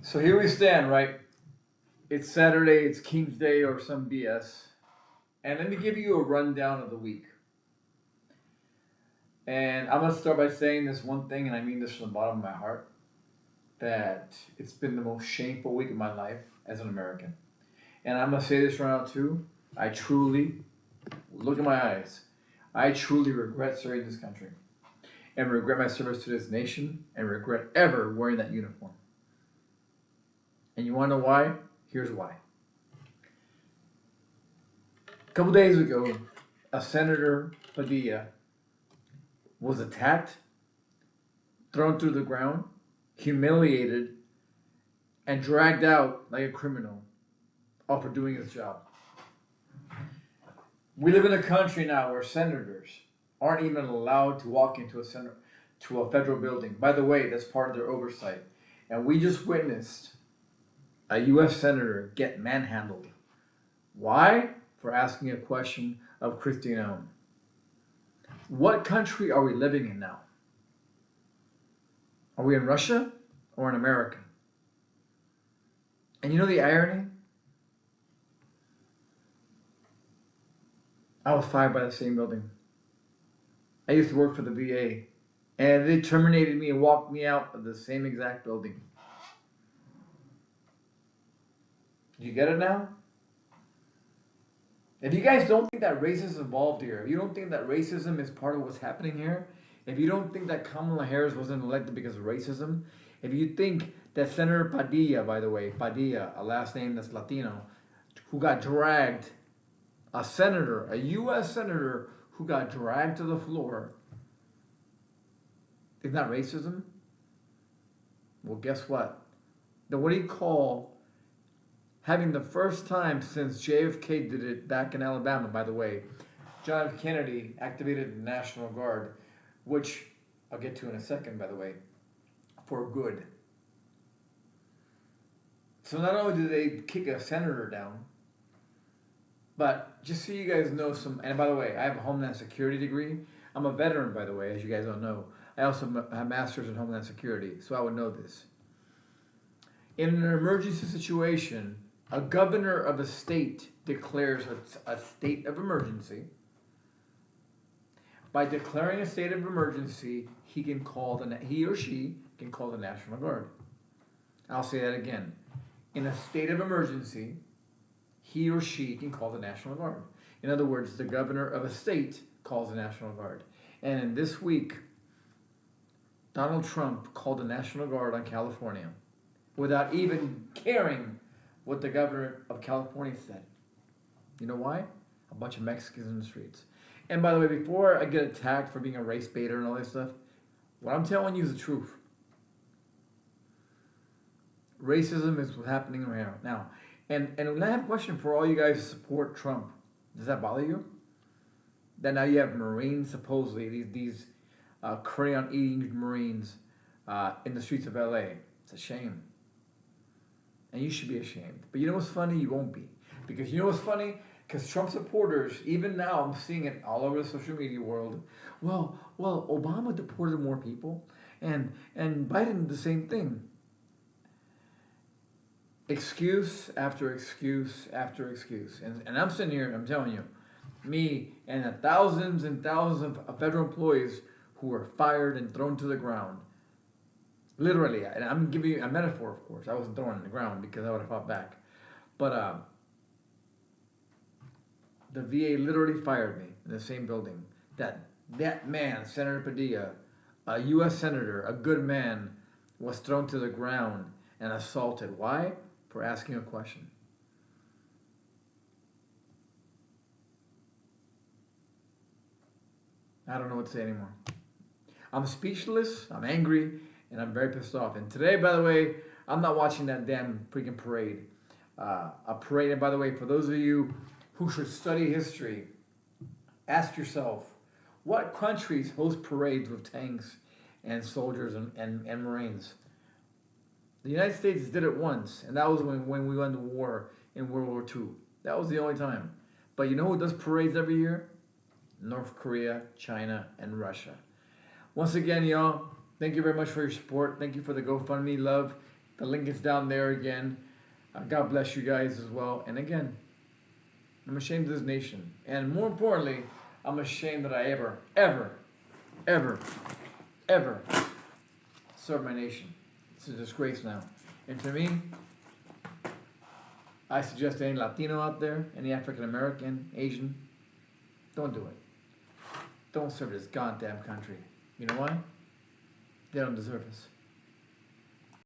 So here we stand, right? It's Saturday, it's King's Day or some BS. And let me give you a rundown of the week. And I'm going to start by saying this one thing, and I mean this from the bottom of my heart, that it's been the most shameful week of my life as an American. And I'm going to say this right now, too. I truly, look in my eyes, I truly regret serving this country and regret my service to this nation and regret ever wearing that uniform. And you want to know why? Here's why. A couple days ago, a Senator Padilla was attacked, thrown through the ground, humiliated, and dragged out like a criminal off for doing his job. We live in a country now where senators aren't even allowed to walk into a federal building. By the way, that's part of their oversight. And we just witnessed a U.S. senator get manhandled. Why? For asking a question of Christina. What country are we living in now? Are we in Russia or in America? And you know the irony? I was fired by the same building. I used to work for the VA, and they terminated me and walked me out of the same exact building. Do you get it now? If you guys don't think that racism is involved here, if you don't think that racism is part of what's happening here, if you don't think that Kamala Harris wasn't elected because of racism, if you think that Senator Padilla, by the way, Padilla, a last name that's Latino, who got dragged, a senator, a U.S. senator who got dragged to the floor, is not racism? Well, guess what? Then what do you call having the first time since JFK did it back in Alabama, by the way? John F. Kennedy activated the National Guard, which I'll get to in a second, by the way, for good. So not only did they kick a senator down, but just so you guys know and by the way, I have a Homeland Security degree. I'm a veteran, by the way, as you guys don't know. I also have a master's in Homeland Security, so I would know this. In an emergency situation, a governor of a state declares a state of emergency. By declaring a state of emergency, he or she can call the National Guard. I'll say that again. In a state of emergency, he or she can call the National Guard. In other words, the governor of a state calls the National Guard. And in this week, Donald Trump called the National Guard on California without even caring what the governor of California said. You know why? A bunch of Mexicans in the streets. And by the way, before I get attacked for being a race baiter and all that stuff, what I'm telling you is the truth. Racism is what's happening right now. And I have a question for all you guys who support Trump. Does that bother you? That now you have Marines, supposedly, these crayon-eating Marines in the streets of LA. It's a shame. And you should be ashamed. But you know what's funny? You won't be. Because you know what's funny? Because Trump supporters, even now, I'm seeing it all over the social media world. Well, Obama deported more people, and Biden did the same thing. Excuse after excuse after excuse. And I'm sitting here, I'm telling you, me and the thousands and thousands of federal employees who were fired and thrown to the ground. Literally, and I'm giving you a metaphor, of course. I wasn't thrown on the ground because I would have fought back. But the VA literally fired me in the same building. That man, Senator Padilla, a U.S. senator, a good man, was thrown to the ground and assaulted. Why? For asking a question. I don't know what to say anymore. I'm speechless, I'm angry, and I'm very pissed off. And today, by the way, I'm not watching that damn freaking parade. A parade, and by the way, for those of you who should study history, ask yourself, what countries host parades with tanks and soldiers and Marines? The United States did it once, and that was when we went to war in World War II. That was the only time. But you know who does parades every year? North Korea, China, and Russia. Once again, y'all, thank you very much for your support. Thank you for the GoFundMe love. The link is down there again. God bless you guys as well. And again, I'm ashamed of this nation. And more importantly, I'm ashamed that I ever served my nation. It's a disgrace now. And to me, I suggest any Latino out there, any African American, Asian, don't do it. Don't serve this goddamn country. You know why? They don't deserve us.